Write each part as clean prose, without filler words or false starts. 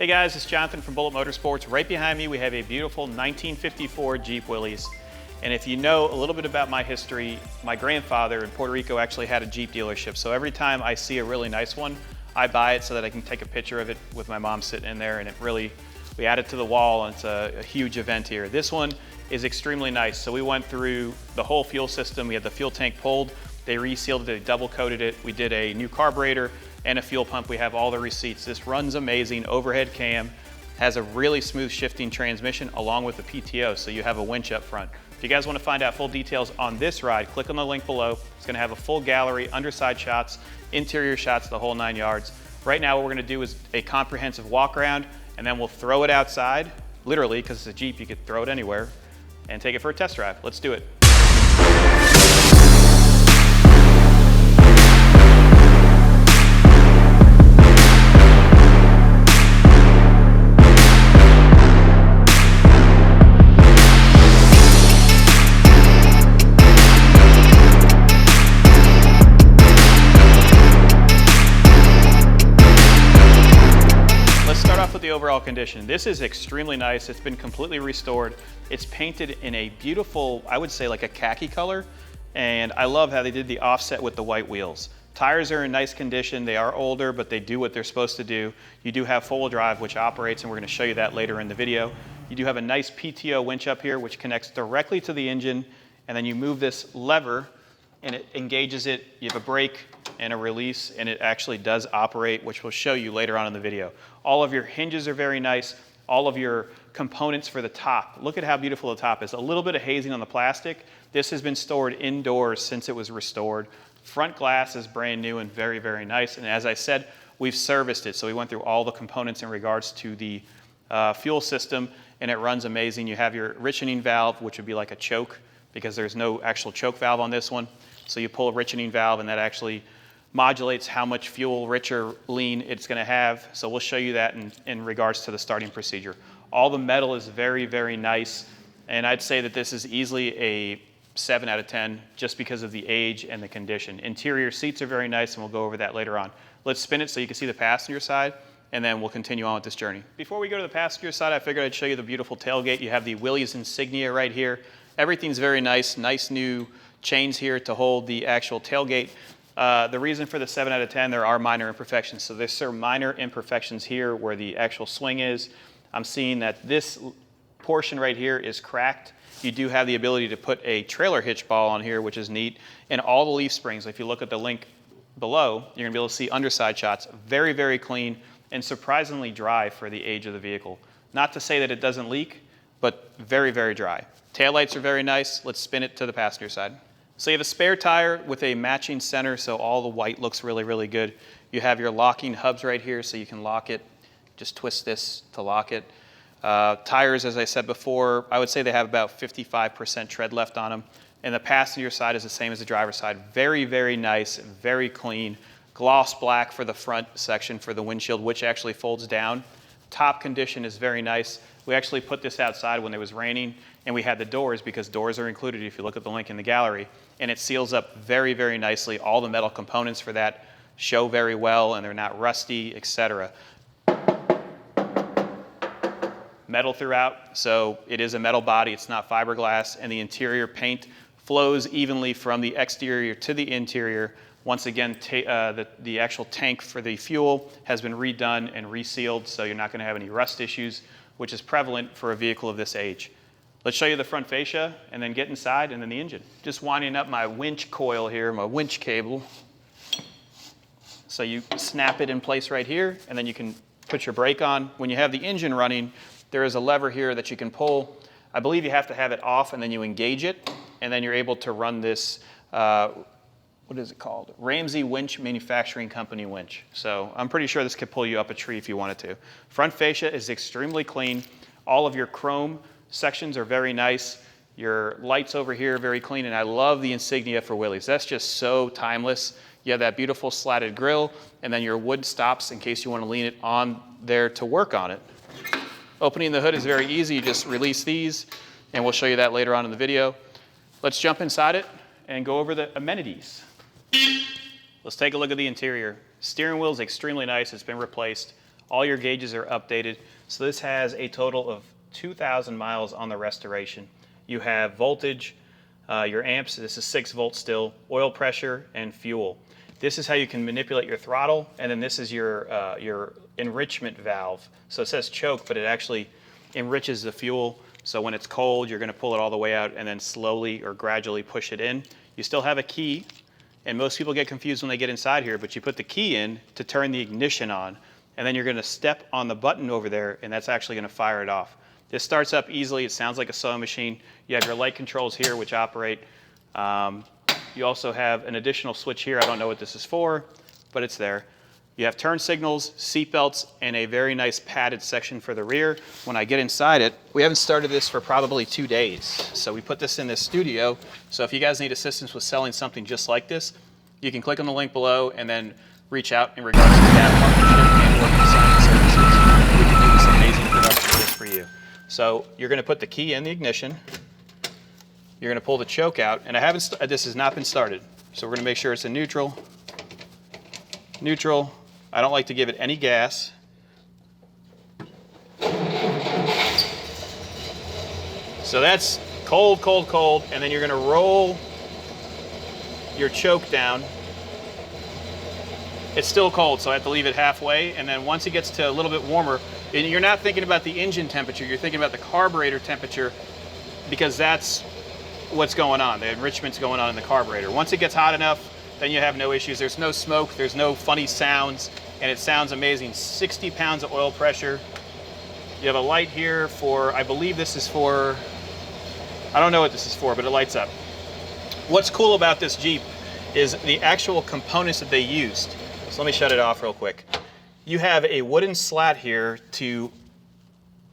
Hey guys, it's Jonathan from Bullet Motorsports. Right behind me we have a beautiful 1954 Jeep Willys. And if you know a little bit about my history, my grandfather in Puerto Rico actually had a Jeep dealership. So every time I see a really nice one, I buy it so that I can take a picture of it with my mom sitting in there, and we add it to the wall, and it's a huge event here. This one is extremely nice. So we went through the whole fuel system. We had the fuel tank pulled, they resealed it, they double coated it. We did a new carburetor and a fuel pump. We have all the receipts. This runs amazing, overhead cam, has a really smooth shifting transmission along with the PTO, so you have a winch up front. If you guys want to find out full details on this ride, click on the link below. It's going to have a full gallery, underside shots, interior shots, the whole 9 yards. Right now what we're going to do is a comprehensive walk around, and then we'll throw it outside, literally, because it's a Jeep, you could throw it anywhere, and take it for a test drive. Let's do it. With the overall condition, this is extremely nice. It's been completely restored. It's painted in a beautiful, I would say like a khaki color, and I love how they did the offset with the white wheels. Tires are in nice condition. They are older, but they do what they're supposed to do. You do have four-wheel drive, which operates, and we're going to show you that later in the video. You do have a nice PTO winch up here, which connects directly to the engine, and then you move this lever and it engages it. You have a brake and a release, and it actually does operate, which we'll show you later on in the video. All of your hinges are very nice. All of your components for the top. Look at how beautiful the top is. A little bit of hazing on the plastic. This has been stored indoors since it was restored. Front glass is brand new and very, very nice. And as I said, we've serviced it. So we went through all the components in regards to the fuel system, and it runs amazing. You have your richening valve, which would be like a choke, because there's no actual choke valve on this one. So you pull a richening valve, and that actually modulates how much fuel, rich or lean, it's going to have. So we'll show you that in regards to the starting procedure. All the metal is very, very nice, and I'd say that this is easily a 7 out of 10 just because of the age and the condition. Interior seats are very nice, and we'll go over that later on. Let's spin it so you can see the passenger side, and then we'll continue on with this journey. Before we go to the passenger side, I figured I'd show you the beautiful tailgate. You have the Willys insignia right here. Everything's very nice, nice new chains here to hold the actual tailgate. The reason for the 7 out of 10, there are minor imperfections. So there's some minor imperfections here where the actual swing is. I'm seeing that this portion right here is cracked. You do have the ability to put a trailer hitch ball on here, which is neat. And all the leaf springs, if you look at the link below, you're gonna be able to see underside shots. Very, very clean and surprisingly dry for the age of the vehicle. Not to say that it doesn't leak, but very, very dry. Taillights are very nice. Let's spin it to the passenger side. So you have a spare tire with a matching center, so all the white looks really, really good. You have your locking hubs right here, so you can lock it. Just twist this to lock it. Tires, as I said before, I would say they have about 55% tread left on them. And the passenger side is the same as the driver's side. Very, very nice, very clean. Gloss black for the front section for the windshield, which actually folds down. Top condition is very nice. We actually put this outside when it was raining, and we had the doors because doors are included if you look at the link in the gallery, and it seals up very, very nicely. All the metal components for that show very well, and they're not rusty, etc. Metal throughout, so it is a metal body, it's not fiberglass, and the interior paint flows evenly from the exterior to the interior. Once again, the actual tank for the fuel has been redone and resealed, so you're not going to have any rust issues, which is prevalent for a vehicle of this age. Let's show you the front fascia and then get inside and then the engine. Just winding up my winch coil here, my winch cable. So you snap it in place right here, and then you can put your brake on. When you have the engine running, there is a lever here that you can pull. I believe you have to have it off, and then you engage it, and then you're able to run this, what is it called? Ramsey Winch Manufacturing Company winch. So I'm pretty sure this could pull you up a tree if you wanted to. Front fascia is extremely clean. All of your chrome sections are very nice. Your lights over here are very clean, and I love the insignia for Willys. That's just so timeless. You have that beautiful slatted grille, and then your wood stops in case you want to lean it on there to work on it. Opening the hood is very easy. You just release these, and we'll show you that later on in the video. Let's jump inside it and go over the amenities. Let's take a look at the interior. Steering wheel is extremely nice. It's been replaced. All your gauges are updated. So this has a total of 2,000 miles on the restoration. You have voltage, your amps, this is 6 volts still, oil pressure, and fuel. This is how you can manipulate your throttle, and then this is your enrichment valve. So it says choke, but it actually enriches the fuel. So when it's cold, you're gonna pull it all the way out and then slowly or gradually push it in. You still have a key, and most people get confused when they get inside here, but you put the key in to turn the ignition on, and then you're gonna step on the button over there, and that's actually gonna fire it off. This starts up easily. It sounds like a sewing machine. You have your light controls here, which operate. You also have an additional switch here. I don't know what this is for, but it's there. You have turn signals, seat belts, and a very nice padded section for the rear. When I get inside it, we haven't started this for probably 2 days. So we put this in this studio. So if you guys need assistance with selling something just like this, you can click on the link below and then reach out in regards to that partnership and work design services. We can do this amazing production just for you. So you're going to put the key in the ignition. You're going to pull the choke out, and this has not been started. So we're going to make sure it's in neutral. Neutral. I don't like to give it any gas. So that's cold, cold, cold, and then you're going to roll your choke down. It's still cold, so I have to leave it halfway, and then once it gets to a little bit warmer, and you're not thinking about the engine temperature, you're thinking about the carburetor temperature, because that's what's going on. The enrichment's going on in the carburetor. Once it gets hot enough, then you have no issues. There's no smoke, there's no funny sounds, and it sounds amazing. 60 pounds of oil pressure. You have a light here for, I believe this is for, I don't know what this is for, but it lights up. What's cool about this Jeep is the actual components that they used. So let me shut it off real quick. You have a wooden slat here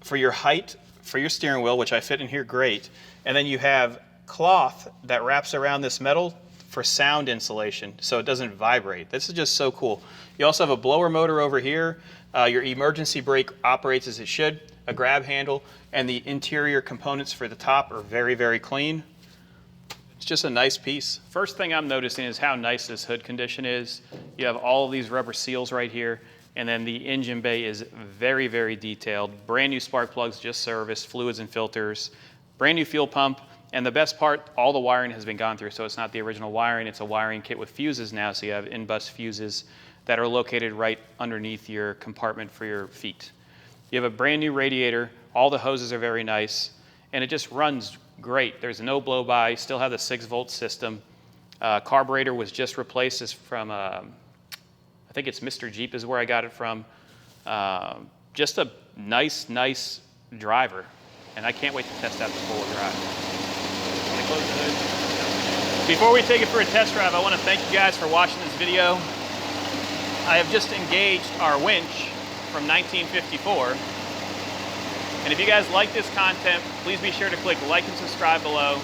for your height, for your steering wheel, which I fit in here great. And then you have cloth that wraps around this metal for sound insulation, so it doesn't vibrate. This is just so cool. You also have a blower motor over here. Your emergency brake operates as it should, a grab handle, and the interior components for the top are very, very clean. It's just a nice piece. First thing I'm noticing is how nice this hood condition is. You have all of these rubber seals right here, and then the engine bay is very, very detailed. Brand new spark plugs just serviced, fluids and filters, brand new fuel pump, and the best part, all the wiring has been gone through, so it's not the original wiring, it's a wiring kit with fuses now, so you have in-bus fuses that are located right underneath your compartment for your feet. You have a brand new radiator, all the hoses are very nice, and it just runs great. There's no blow-by, still have the 6-volt system. Carburetor was just replaced. It's from, I think it's Mr. Jeep is where I got it from. Just a nice driver, and I can't wait to test out the full drive. Close the hood. Before we take it for a test drive, I want to thank you guys for watching this video. I have just engaged our winch from 1954. And if you guys like this content, please be sure to click like and subscribe below.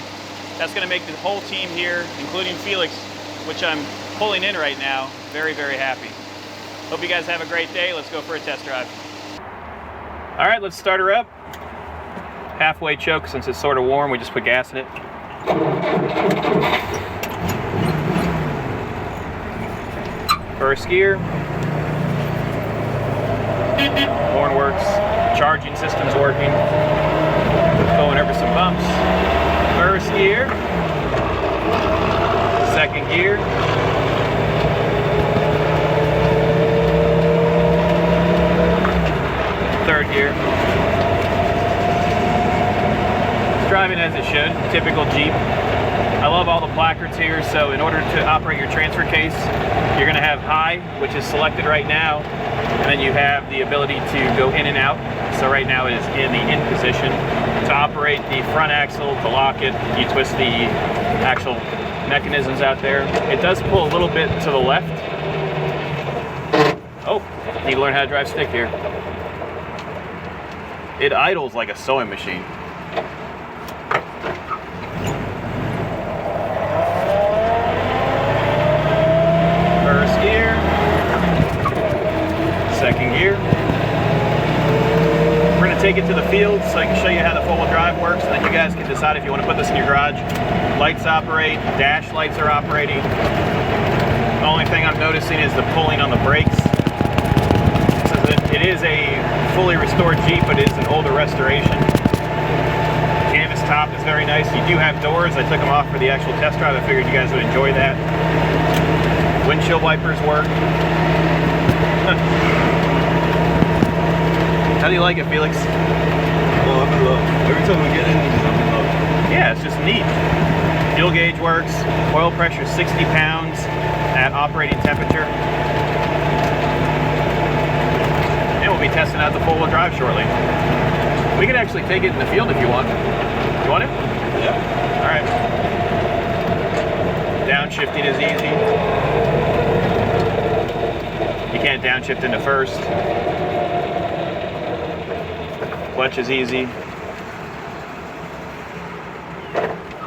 That's going to make the whole team here, including Felix, which I'm pulling in right now, very, very happy. Hope you guys have a great day. Let's go for a test drive. All right, let's start her up. Halfway choke, since it's sort of warm, we just put gas in it. First gear. Horn works. Charging system's working. Going over some bumps. First gear. Second gear. Third gear. It's driving as it should, typical Jeep. I love all the placards here, so in order to operate your transfer case, you're going to have high, which is selected right now, and then you have the ability to go in and out. So right now it is in the in position. To operate the front axle, to lock it, you twist the actual mechanisms out there. It does pull a little bit to the left. Oh, need to learn how to drive stick here. It idles like a sewing machine. First gear. Second gear. We're going to take it to the field so I can show you how the four-wheel drive works, and then you guys can decide if you want to put this in your garage. Lights operate, dash lights are operating. The only thing I'm noticing is the pulling on the brakes. So it It is a fully restored Jeep, but it is an older restoration. Canvas top is very nice. You do have doors. I took them off for the actual test drive. I figured you guys would enjoy that. Windshield wipers work. How do you like it, Felix? Oh, I'm in love. Every time we get in, I'm in love. Yeah, it's just neat. Fuel gauge works. Oil pressure 60 pounds at operating temperature. And we'll be testing out the four-wheel drive shortly. We could actually take it in the field if you want. You want it? Yeah. All right. Downshifting is easy. You can't downshift into first. Clutch is easy.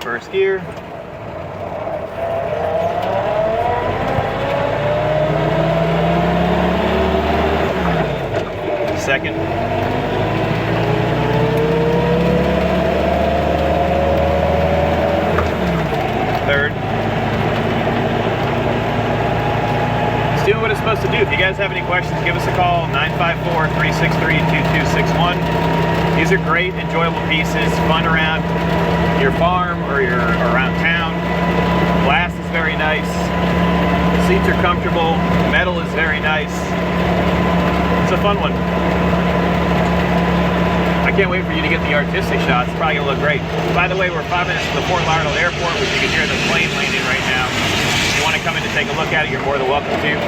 First gear. Second. Third. It's doing what it's supposed to do. If you guys have any questions, give us a call, 954-363-2261. These are great, enjoyable pieces, fun around your farm or your around town. Glass is very nice. Seats are comfortable. Metal is very nice. It's a fun one. I can't wait for you to get the artistic shots. It's probably gonna look great. By the way, we're 5 minutes from the Fort Lauderdale Airport, which you can hear the plane landing right now. If you want to come in to take a look at it, you're more than welcome to.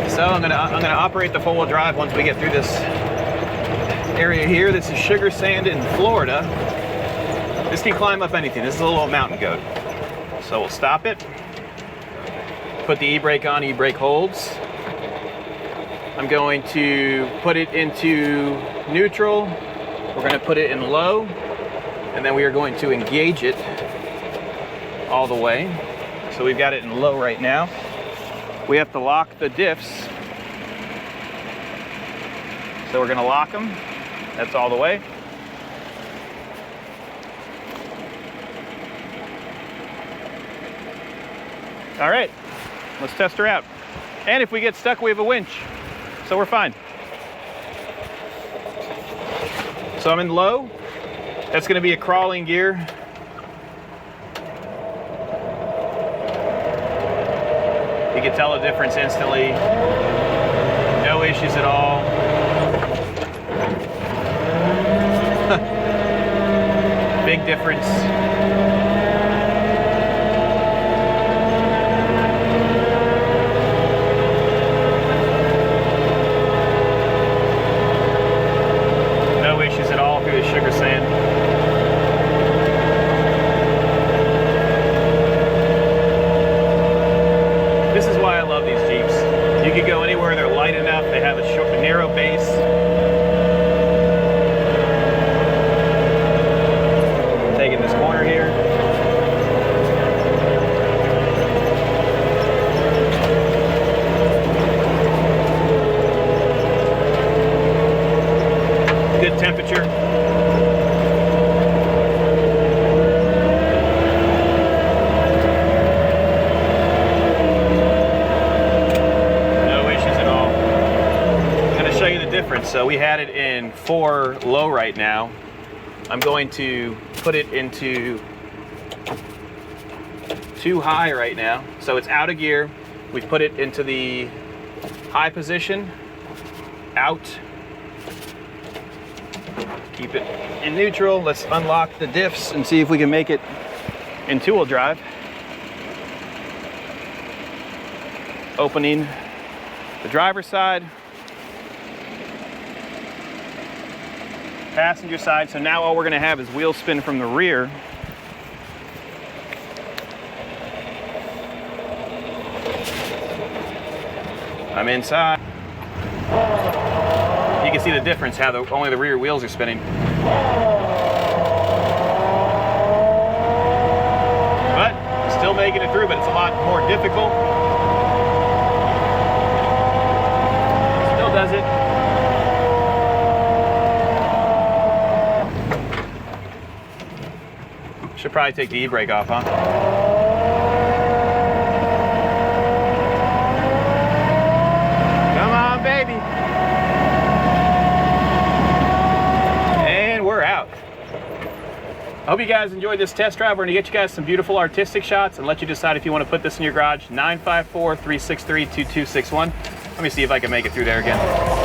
So I'm gonna operate the four-wheel drive once we get through this area here. This is sugar sand in Florida. This can climb up anything. This is a little mountain goat. So we'll stop it. Put the e-brake on. E-brake holds. I'm going to put it into neutral. We're going to put it in low, and then we are going to engage it all the way. So we've got it in low right now. We have to lock the diffs. So we're going to lock them. That's all the way. All right, let's test her out. And if we get stuck, we have a winch. So we're fine. So I'm in low. That's going to be a crawling gear. You can tell the difference instantly. No issues at all. Big difference. Sugar sand. This is why I love these Jeeps. You can go anywhere, they're light enough, they have a short, narrow base. Taking this corner here. Good temperature. So we had it in 4 low right now. I'm going to put it into 2 high right now. So it's out of gear. We've put it into the high position, out. Keep it in neutral. Let's unlock the diffs and see if we can make it in 2-wheel drive. Opening the driver's side. Passenger side, so now all we're going to have is wheel spin from the rear. I'm inside. You can see the difference, how only the rear wheels are spinning. But still making it through, but it's a lot more difficult. Still does it. Should probably take the e-brake off, huh? Come on, baby! hope you guys enjoyed this test drive. We're gonna get you guys some beautiful artistic shots and let you decide if you want to put this in your garage. 954-363-2261. Let me see if I can make it through there again.